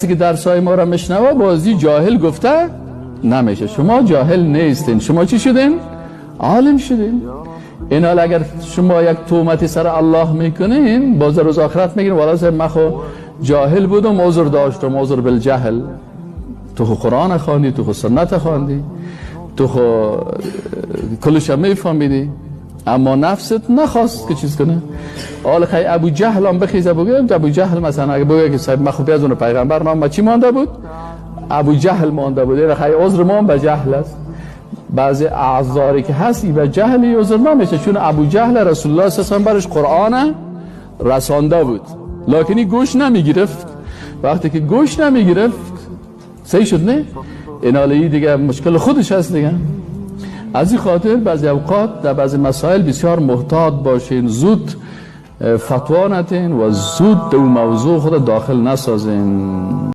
که درسای ما را میشنوه بازی جاهل گفته نمیشه. شما جاهل نیستین، شما چی شدین؟ عالم شدین. این حال اگر شما یک تهمتی سر الله میکنین باز روز آخرت میگین والا صاحب من خو جاهل بودم عذر داشتم، عذر بالجهل. تو خو قرآن خواندی، تو خو سنت خواندی، تو خو کلش میفهمیدی، اما نفست نخواست که چیز کنه. حال خیلی ابو جهل هم بخیزه بگیم، ابو جهل مثلا اگه بگه که صاحب من خب از اون پیغمبر نام چی مانده بود؟ ابو جهل مانده بود. خیلی عذر ما به جهل است. بعضی اعذاری که هستی به جهلی عذر نمیشه، چون ابو جهل رسول الله صلی الله علیه و برش قرآن رسانده بود لکنی گوش نمیگرفت. وقتی که گوش نمیگرفت صحیح شد نه؟ این حالی دیگه مشکل خودش هست دیگه. از این خاطر بعضی اوقات در بعضی مسائل بسیار محتاط باشین، زود فتوا ندین و زود در موضوع خود داخل نسازین.